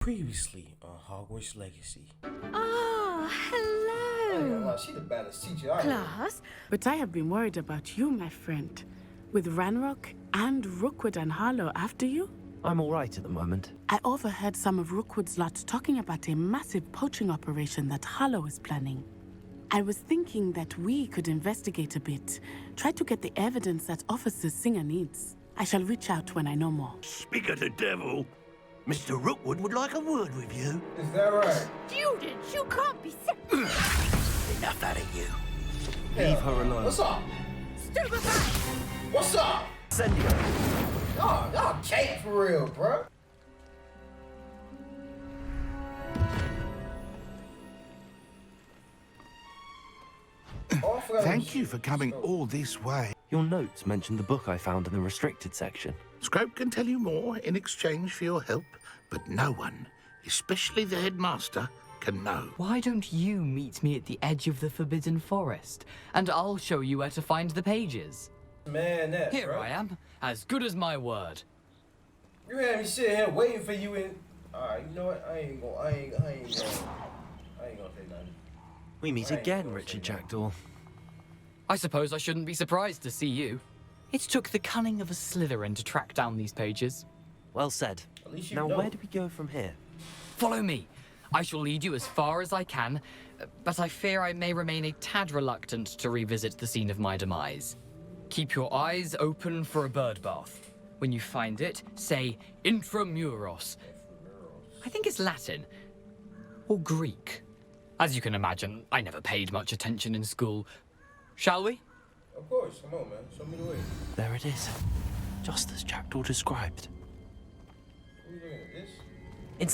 Previously on Hogwarts Legacy. Oh, hello. She the baddest teacher I Class. But I have been worried about you, my friend. With Ranrock and Rookwood and Harlow after you? I'm all right at the moment. I overheard some of Rookwood's lot talking about a massive poaching operation that Harlow is planning. I was thinking that we could investigate a bit, try to get the evidence that Officer Singer needs. I shall reach out when I know more. Speak of the devil, Mr. Rookwood would like a word with you. Is that right? Students, you can't be Enough out of you. Leave her alone. What's up? stupefied. What's up? Incendio. Y'all can't for real, bro. Thank you for coming all this way. Your notes mentioned the book I found in the restricted section. Scrope can tell you more in exchange for your help, but no one, especially the headmaster, can know. Why don't you meet me at the edge of the Forbidden Forest, and I'll show you where to find the pages. Man, that, Here bro. I am, as good as my word. You had me sitting here waiting for you in. Alright, you know what? I ain't gonna say nothing. We meet again, Richard Jackdaw. I suppose I shouldn't be surprised to see you. It took the cunning of a Slytherin to track down these pages. Well said. At least you Now, know. where do we go from here? Follow me. I shall lead you as far as I can, but I fear I may remain a tad reluctant to revisit the scene of my demise. Keep your eyes open for a bird bath. When you find it, say Intramuros. I think it's Latin. Or Greek. As you can imagine, I never paid much attention in school. Shall we? Of course, come on, man. Show me the way. There it is. Just as Jackdaw described. What are you looking at? This?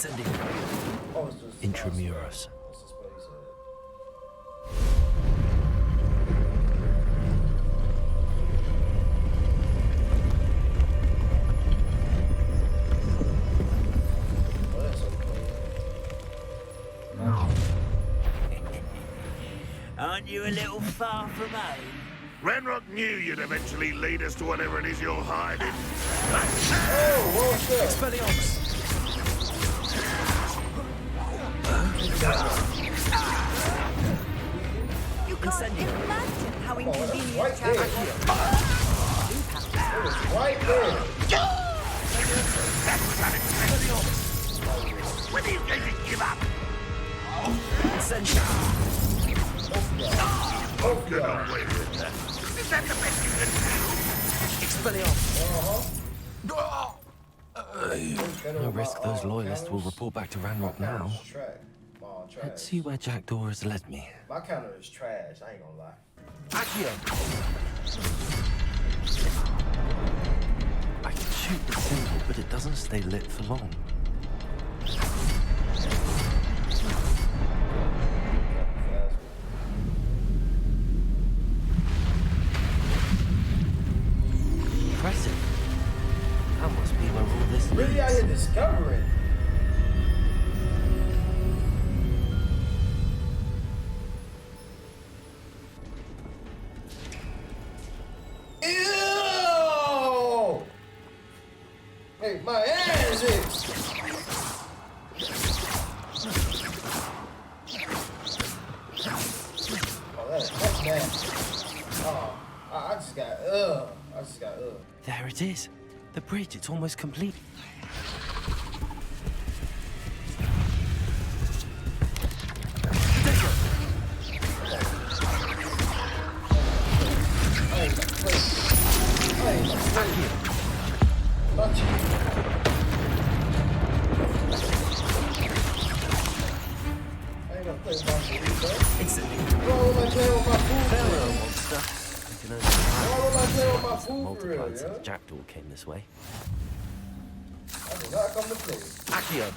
Incendio. Oh, it's just. Intramuros. That's the spell he said. Oh, that's okay. Aren't you a little far from home? Ranrock knew you'd eventually lead us to whatever it is you're hiding. Oh, what's up? Expelliarmus. You can't imagine how inconvenient right travel there. was. It was right there. When are you going to give up? Incendio. Get away with that. Is that the best you can Expelliarmus. No risk those loyalists will report back to Ranrock now. Let's see where Jackdaw has led me. My counter is trash, I ain't gonna lie. Accio. I can shoot the symbol, but it doesn't stay lit for long. Impressive. That must be where all this leads. Really out here discovering. Ew! Hey, my ass is. Oh, that's nasty. Oh, I just got There it is. The bridge, it's almost complete. Farewell, monster. I can only multiply since Jackdaw came this way. I did not come to play. Accio.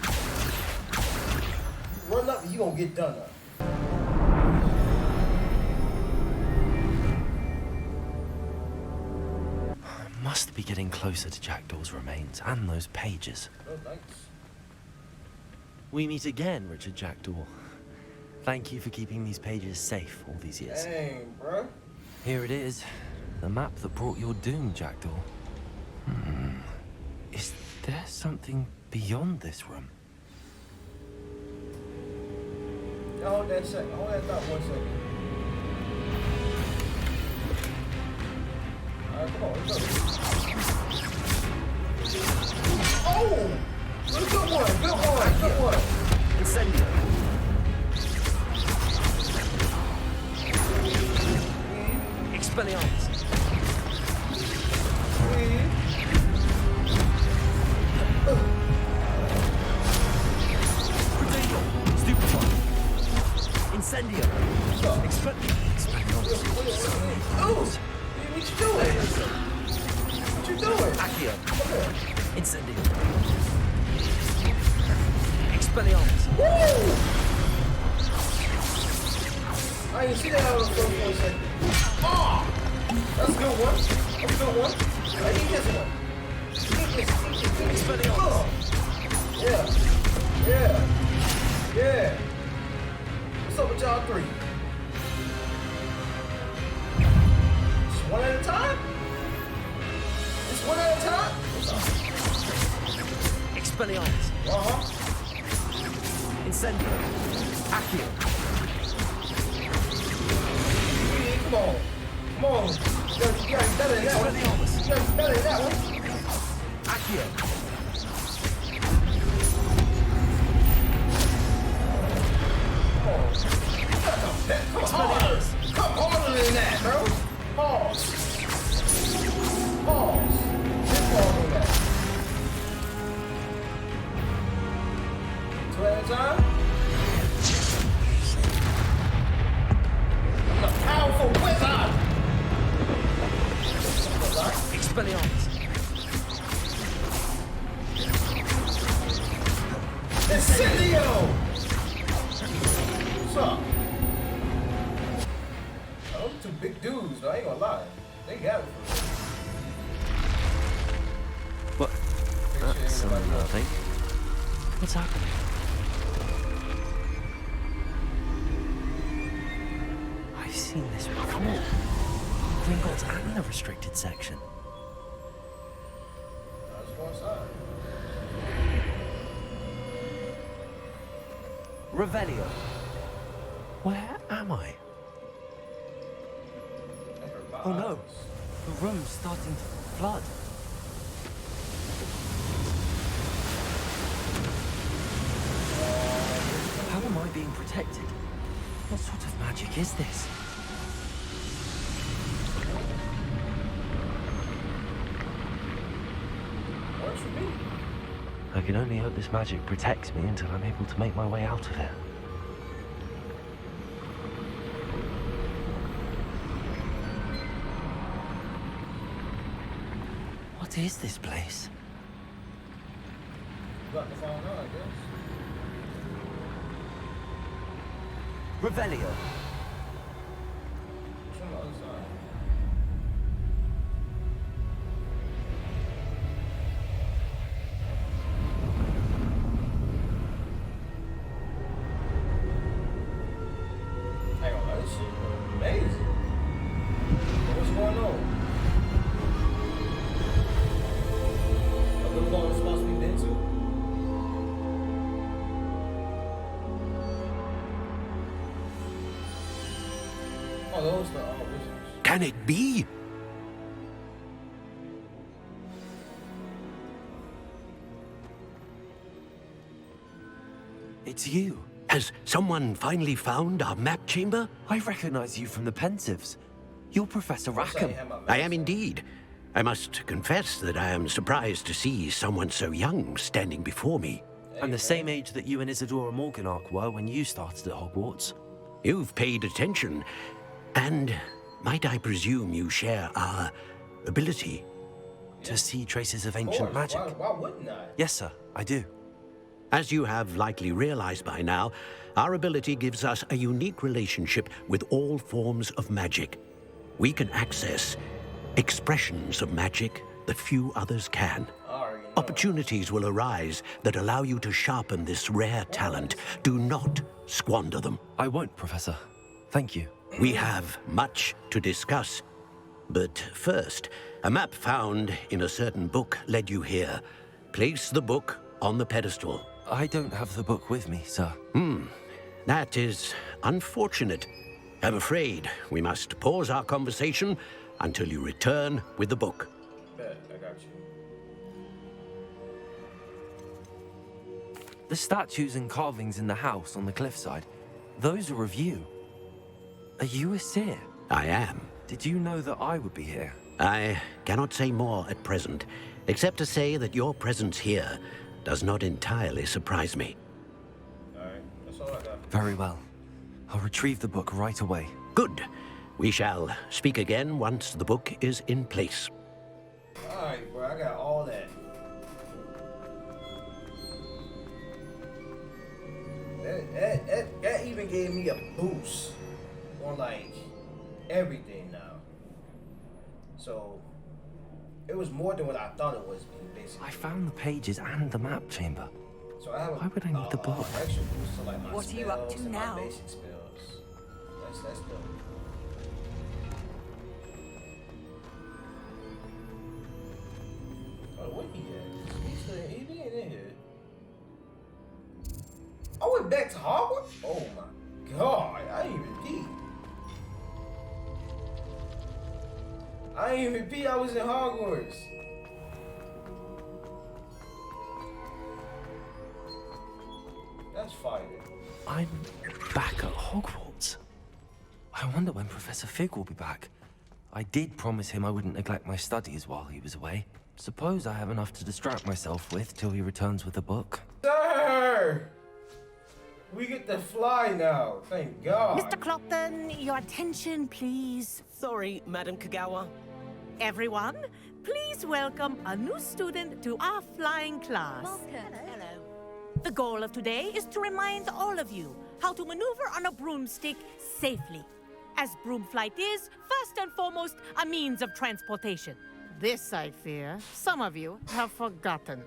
Run up and you gonna get done up. I must be getting closer to Jackdaw's remains and those pages. Oh, thanks. We meet again, Richard Jackdaw. Thank you for keeping these pages safe all these years. Dang, bro. Here it is. The map that brought your doom, Jackdaw. Is there something beyond this room? Hold that second. Hold that thought 1 second. Alright, come on, let's go. Oh! Good one, good one, good one. Incendio. Expelliarmus. Protego. Stupefy. Incendio. Expelliarmus. Oh! What you doing? What you doing? Accio. Incendio. Expelliarmus. Woo! I didn't see that on the phone for a second. Oh! That's a good one. That's a good one. I need this one. Expelliarmus. Yeah. Yeah. Yeah. What's up with y'all three? Just one at a time? Just one at a time? Expelliarmus. Uh-huh. Incendio. Accio. Come on. Come on. You gotta be better than that one. You gotta be better than that one. Accio. Come harder. Come harder than that, bro. Pause. Pause. Just pause on that. 2 at a time. I'm a powerful wizard. Expelliarmus. Incendio! What's up? Those two big dudes, though. I ain't gonna lie. They got it for me. What? That's unnerving. What's happening? I've seen this before. Gringotts and the restricted section. That's one side. Revelio. Where am I? Oh no, the room's starting to flood. How am I being protected? What sort of magic is this? Works for me. I can only hope this magic protects me until I'm able to make my way out of it. What is this place? You got to find out, I guess. Revelio. It's on the other side. Hang on, this shit amazing. What's going on? Are we going supposed to be been to? Oh, those are all wizards. Can it be? It's you. Has someone finally found our map chamber? I recognize you from the Pensives. You're Professor Rackham. I am indeed. I must confess that I am surprised to see someone so young standing before me. I'm the same age that you and Isadora Morganach were when you started at Hogwarts. You've paid attention, and might I presume you share our ability? To see traces of ancient magic. Why wouldn't I? Yes, sir, I do. As you have likely realized by now, our ability gives us a unique relationship with all forms of magic. We can access expressions of magic that few others can. Opportunities will arise that allow you to sharpen this rare talent. Do not squander them. I won't, Professor. Thank you. We have much to discuss. But first, a map found in a certain book led you here. Place the book on the pedestal. I don't have the book with me, sir. That is unfortunate. I'm afraid we must pause our conversation until you return with the book. Bet, I got you. The statues and carvings in the house on the cliffside, those are of you. Are you a seer? I am. Did you know that I would be here? I cannot say more at present, except to say that your presence here does not entirely surprise me. Alright, that's all I got. Very well. I'll retrieve the book right away. Good. We shall speak again once the book is in place. Alright, bro, I got all that. That even gave me a boost on like everything now. So it was more than what I thought it was, basically. I found the pages and the map chamber. So I have Why would I need the book? Extra boost to like my What are you up to spells and now? my basic spells. That's dope. Oh, where he at? He ain't in here. I went back to Hogwarts? Oh my god, I ain't even peep. I ain't even peep I was in Hogwarts. That's fire. I'm back at Hogwarts. I wonder when Professor Fig will be back. I did promise him I wouldn't neglect my studies while he was away. Suppose I have enough to distract myself with till he returns with the book. Sir! We get to fly now, thank God. Mr. Clopton, your attention, please. Sorry, Madam Kagawa. Everyone, please welcome a new student to our flying class. Hello. The goal of today is to remind all of you how to maneuver on a broomstick safely, as broom flight is, first and foremost, a means of transportation. This, I fear, some of you have forgotten.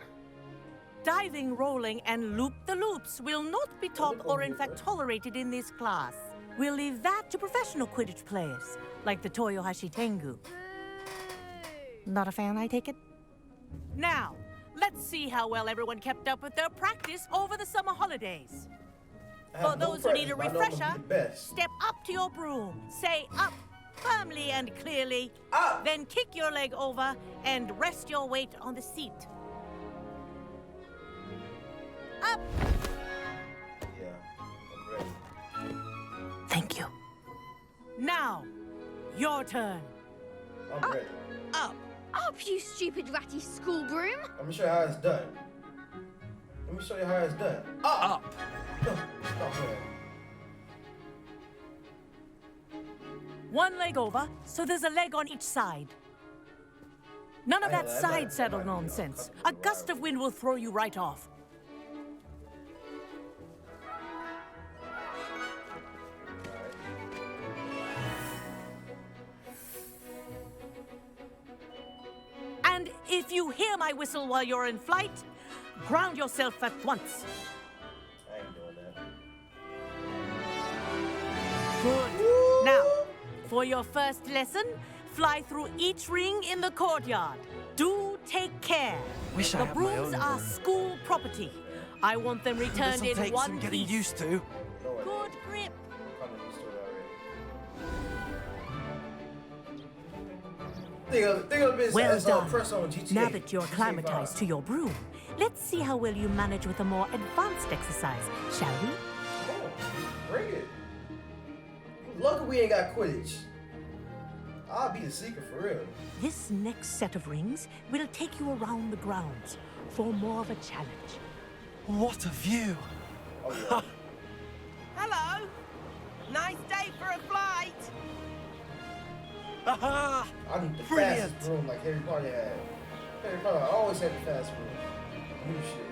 Diving, rolling, and loop-the-loops will not be taught or in fact tolerated in this class. We'll leave that to professional Quidditch players, like the Toyohashi Tengu. Not a fan, I take it? Now, let's see how well everyone kept up with their practice over the summer holidays. For those who need a refresher, step up to your broom, say up firmly and clearly, Up. then kick your leg over and rest your weight on the seat. Up! Yeah, I'm ready. Thank you. Now, your turn. I'm ready. Up, you stupid ratty school broom. Let me show you how it's done. Let me show you how it's done. Up! No, stop playing. One leg over, so there's a leg on each side. None of that side saddle nonsense. A gust of wind will throw you right off. And if you hear my whistle while you're in flight, ground yourself at once. I ain't doing that. Good. Now, for your first lesson, fly through each ring in the courtyard. Do take care. Wish I The had my brooms own are broom. school property. I want them returned This'll in take one some getting piece. used to. No, it Good ain't. grip. I'm kinda used to it already. Think of it Well as done. press on GTA. Now that you're GTA acclimatized 5. to your broom, let's see how well you manage with a more advanced exercise, shall we? Come on, bring it. Lucky we ain't got Quidditch. I'll be the seeker for real. This next set of rings will take you around the grounds for more of a challenge. What a view! Oh yeah. Hello. Nice day for a flight. Aha! I need the Brilliant. fastest broom like Harry Potter had. Harry Potter always had the fast broom. New shit.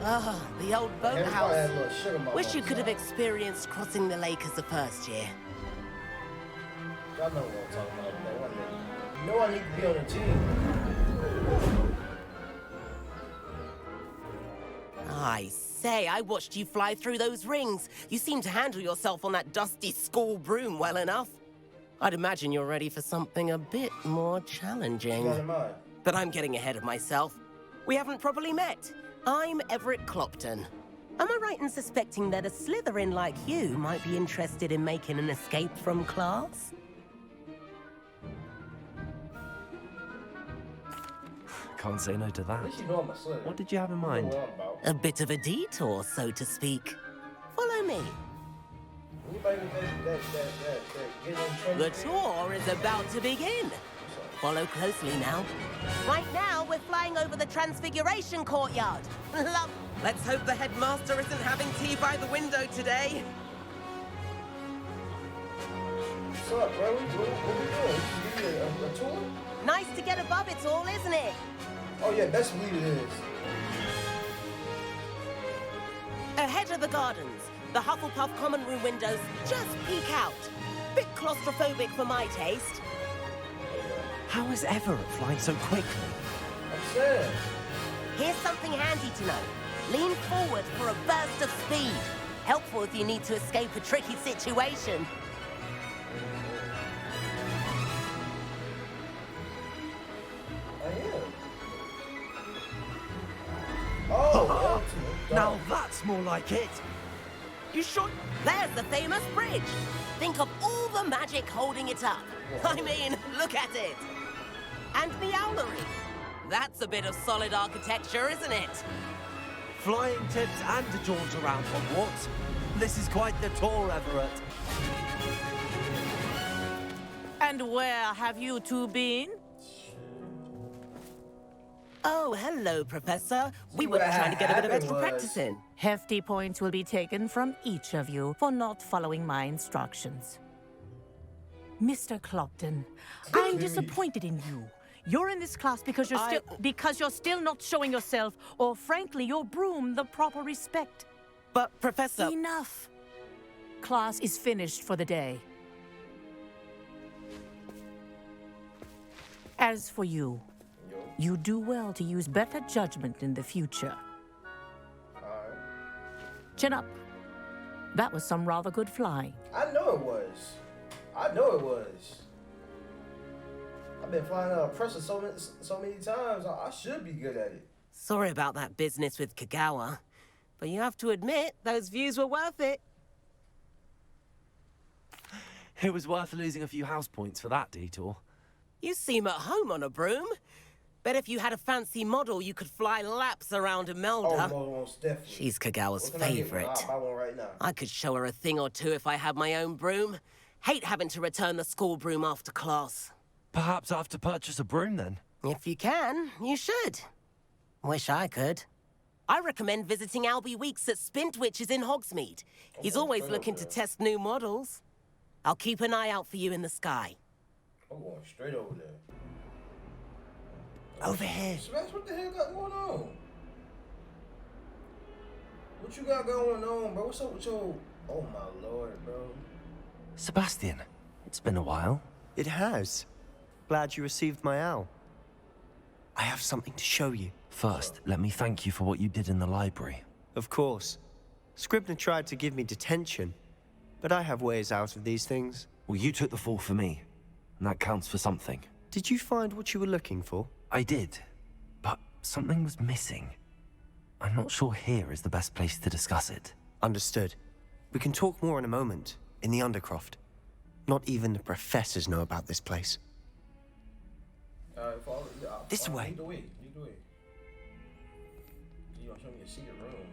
Ah, the old Harry Potter had a boathouse. little sugar mama. Wish you on could the have side. experienced crossing the lake as the first year. Y'all know what I'm talking about. Man. One day. You know I need to be on the team. I say, I watched you fly through those rings. You seem to handle yourself on that dusty school broom well enough. I'd imagine you're ready for something a bit more challenging. Keep that in mind. But I'm getting ahead of myself. We haven't properly met. I'm Everett Clopton. Am I right in suspecting that a Slytherin like you might be interested in making an escape from class? Can't say no to that. At least you know I'm a Slytherin. What did you have in You know mind? what I'm about. A bit of a detour, so to speak. Follow me. Anybody that get in The trouble? tour is about to begin. Follow closely now. Right now, we're flying over the Transfiguration Courtyard. Love. Let's hope the headmaster isn't having tea by the window today. What's up, bro? What we doing? You give me a tour? Nice to get above it all, isn't it? Oh yeah, best believe it is. Ahead of the gardens, the Hufflepuff common room windows just peek out. Bit claustrophobic for my taste. How is Everett flying so quickly? I'm saying. Here's something handy to know. Lean forward for a burst of speed. Helpful if you need to escape a tricky situation. I am. Oh, Now that's more like it. You sure? There's the famous bridge. Think of all the magic holding it up. I mean, look at it. And the owlery. That's a bit of solid architecture, isn't it? Flying tips and a jaunt around Hogwarts. This is quite the tour, Everett. And where have you two been? Oh, hello, Professor. We were what trying to get a bit of happened extra was- practice in. Hefty points will be taken from each of you for not following my instructions. Mr. Clopton, I'm disappointed in you. You're in this class because you're still not showing yourself, or frankly, your Broom the proper respect. But, Professor... Enough. Class is finished for the day. As for you, you do well to use better judgment in the future. Chin up. That was some rather good flying. I know it was. I know it was. I've been flying out of pressure so many times. I should be good at it. Sorry about that business with Kagawa, but you have to admit, those views were worth it. It was worth losing a few house points for that detour. You seem at home on a broom. Bet if you had a fancy model, you could fly laps around Imelda. Oh, most definitely. She's Kagawa's What can I get? favorite. I'll buy one right now. I could show her a thing or two if I had my own broom. Hate having to return the school broom after class. Perhaps I have to purchase a broom then. If you can, you should. Wish I could. I recommend visiting Albie Weeks at Spintwitches in Hogsmeade. He's always looking to test new models. I'll keep an eye out for you in the sky. I'm going straight over there. Over here. Smash, what the hell got going on? What you got going on, bro? What's up with your... Oh, my Lord, bro. Sebastian, it's been a while. It has. Glad you received my owl. I have something to show you. First, let me thank you for what you did in the library. Of course. Scribner tried to give me detention, but I have ways out of these things. Well, you took the fall for me, and that counts for something. Did you find what you were looking for? I did, but something was missing. I'm not sure here is the best place to discuss it. Understood. We can talk more in a moment, in the Undercroft. Not even the professors know about this place. This way. Lead the way. Lead the way. You gonna show me a secret room?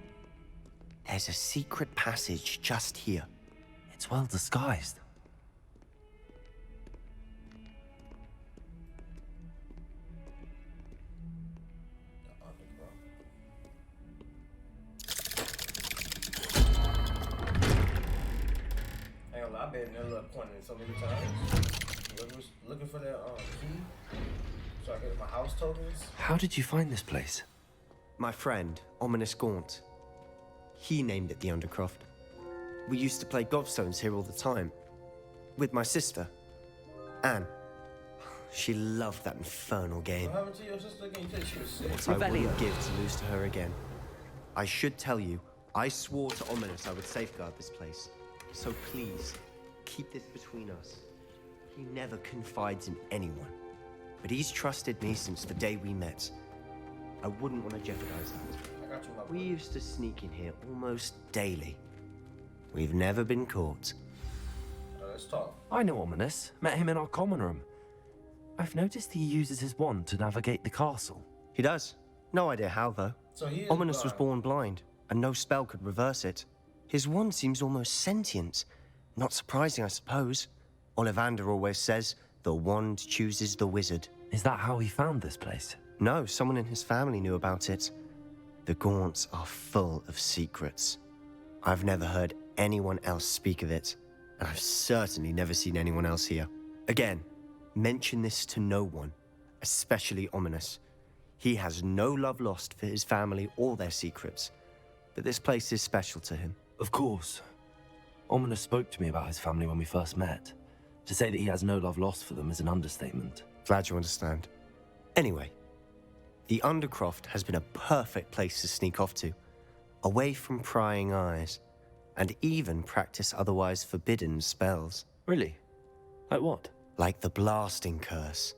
There's a secret passage just here. It's well disguised. I've been in that little corner so many times. Looking for that key so I get my house tokens. How did you find this place? My friend, Ominous Gaunt. He named it the Undercroft. We used to play gobstones here all the time. With my sister, Anne. She loved that infernal game. What happened to your sister again? You said she was sick. What I wouldn't give to lose to her again. I should tell you, I swore to Ominous I would safeguard this place. So please, keep this between us. He never confides in anyone. But he's trusted me since the day we met. I wouldn't want to jeopardize that. I got you, my We boy. used to sneak in here almost daily. We've never been caught. Let's talk. I know Ominous. Met him in our common room. I've noticed he uses his wand to navigate the castle. He does. No idea how, though. So he is Ominous was blind. born blind, and no spell could reverse it. His wand seems almost sentient. Not surprising, I suppose. Ollivander always says, the wand chooses the wizard. Is that how he found this place? No, someone in his family knew about it. The Gaunts are full of secrets. I've never heard anyone else speak of it, and I've certainly never seen anyone else here. Again, mention this to no one, especially Ominous. He has no love lost for his family or their secrets, but this place is special to him. Of course. Ominous spoke to me about his family when we first met. To say that he has no love lost for them is an understatement. Glad you understand. Anyway, the Undercroft has been a perfect place to sneak off to, away from prying eyes, and even practice otherwise forbidden spells. Really? Like what? Like the blasting curse.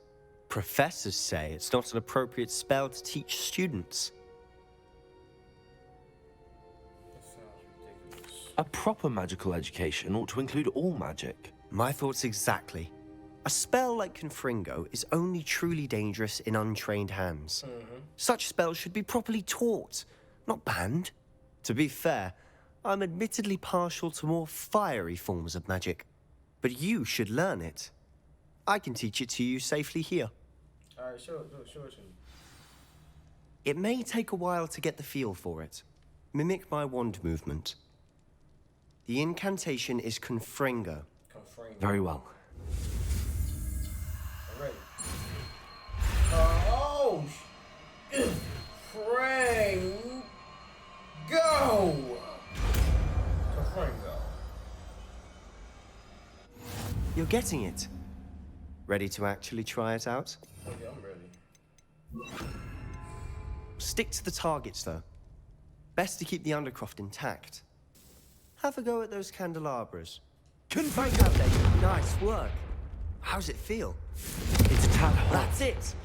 Professors say it's not an appropriate spell to teach students. That sounds ridiculous. A proper magical education ought to include all magic. My thoughts exactly. A spell like Confringo is only truly dangerous in untrained hands. Such spells should be properly taught, not banned. To be fair, I'm admittedly partial to more fiery forms of magic, but you should learn it. I can teach it to you safely here. Alright, show it to me. It may take a while to get the feel for it. Mimic my wand movement. The incantation is Confringo. Confringo. Very well. I'm ready. Oh! Confringo! Confringo. You're getting it. Ready to actually try it out? Oh yeah, I'm ready. Stick to the targets, though. Best to keep the Undercroft intact. Have a go at those candelabras. Confringo! Nice work. How's it feel? It's a tad hot. That's it!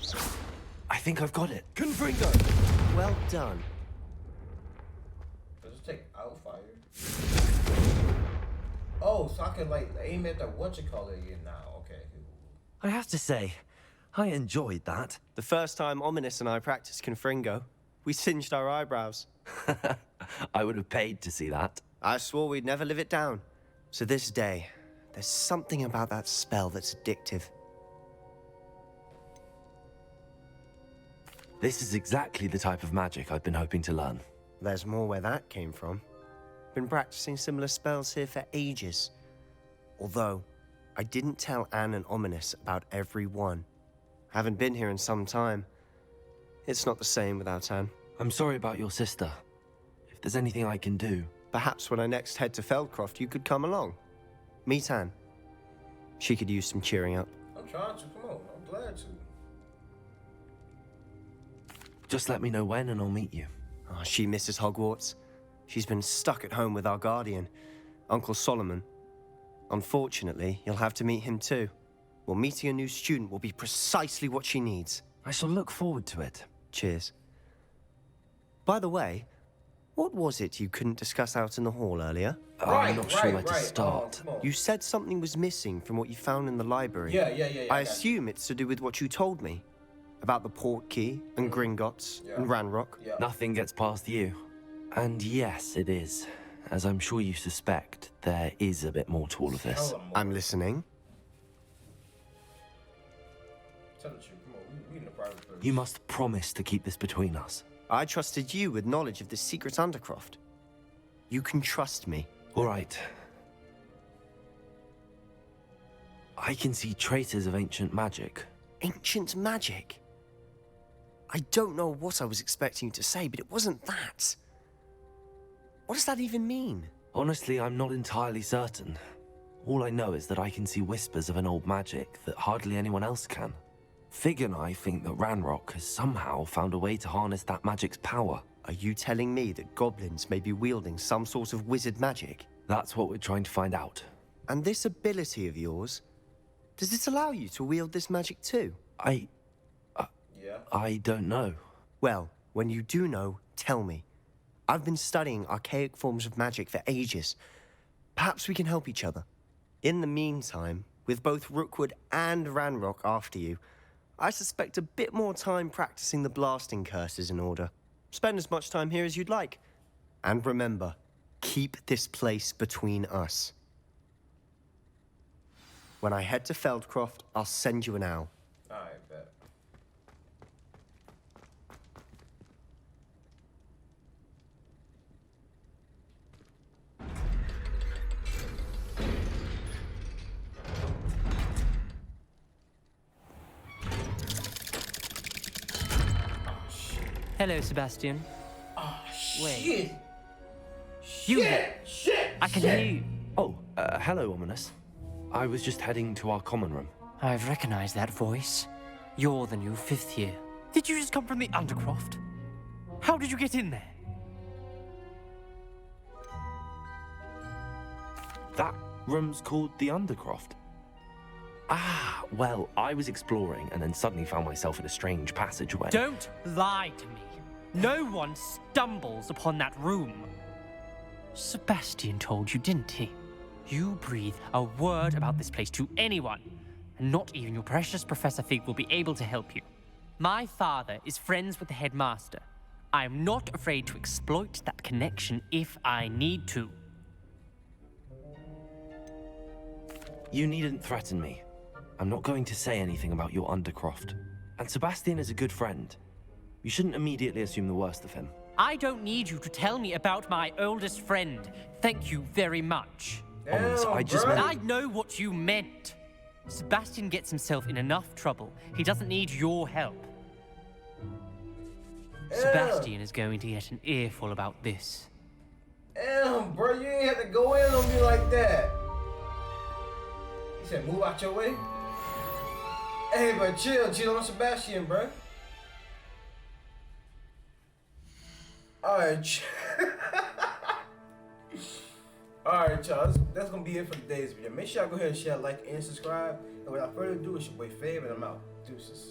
I think I've got it. Confringo! Well done. Does it take out fire? Oh, so I can like aim at the whatchamacallit again now. Okay. I have to say, I enjoyed that. The first time Ominous and I practiced Confringo, we singed our eyebrows. I would have paid to see that. I swore we'd never live it down. To this day, there's something about that spell that's addictive. This is exactly the type of magic I've been hoping to learn. There's more where that came from. Been practicing similar spells here for ages. Although, I didn't tell Anne and Ominous about every one. Haven't been here in some time. It's not the same without Anne. I'm sorry about your sister. If there's anything I can do... Perhaps when I next head to Feldcroft, you could come along. Meet Anne. She could use some cheering up. I'm trying to. Come on. I'm glad to. Just let me know when and I'll meet you. Oh, she misses Hogwarts. She's been stuck at home with our guardian, Uncle Solomon. Unfortunately, you'll have to meet him too. Well, meeting a new student will be precisely what she needs. I shall look forward to it. Cheers. By the way, what was it you couldn't discuss out in the hall earlier? I'm not sure where to start. Come on. You said something was missing from what you found in the library. Yeah. I got assume it's to do with what you told me. About the Portkey and Gringotts and Ranrock. Yeah. Nothing gets past you. And yes, it is. As I'm sure you suspect, there is a bit more to all of this. Tell 'em more. I'm listening. Tell the truth. Come on. We in the private place. You must promise to keep this between us. I trusted you with knowledge of the secret Undercroft. You can trust me. All right. I can see traces of ancient magic. Ancient magic? I don't know what I was expecting you to say, but it wasn't that. What does that even mean? Honestly, I'm not entirely certain. All I know is that I can see whispers of an old magic that hardly anyone else can. Fig and I think that Ranrock has somehow found a way to harness that magic's power. Are you telling me that goblins may be wielding some sort of wizard magic? That's what we're trying to find out. And this ability of yours, does it allow you to wield this magic too? Yeah. I don't know. Well, when you do know, tell me. I've been studying archaic forms of magic for ages. Perhaps we can help each other. In the meantime, with both Rookwood and Ranrock after you, I suspect a bit more time practicing the blasting curse is in order. Spend as much time here as you'd like. And remember, keep this place between us. When I head to Feldcroft, I'll send you an owl. Alright, bet. Hello, Sebastian. Oh, Wait. shit! You Shit! I can hear you. Oh, hello, Ominous. I was just heading to our common room. I've recognized that voice. You're the new 5th year. Did you just come from the Undercroft? How did you get in there? That room's called the Undercroft. Ah, well, I was exploring and then suddenly found myself in a strange passageway. Don't lie to me. No one stumbles upon that room. Sebastian told you, didn't he? You breathe a word about this place to anyone, and not even your precious Professor Fig will be able to help you. My father is friends with the headmaster. I am not afraid to exploit that connection if I need to. You needn't threaten me. I'm not going to say anything about your Undercroft. And Sebastian is a good friend. You shouldn't immediately assume the worst of him. I don't need you to tell me about my oldest friend. Thank you very much. Ominous, I just bruh. meant... I know what you meant. Sebastian gets himself in enough trouble. He doesn't need your help. Sebastian is going to get an earful about this. Damn, bro, you ain't have to go in on me like that. He said, move out your way. Hey, but chill on Sebastian, bro. Alright, alright, y'all. That's gonna be it for today's video. Make sure y'all go ahead and share, like, and subscribe. And without further ado, it's your boy Fave, and I'm out. Deuces.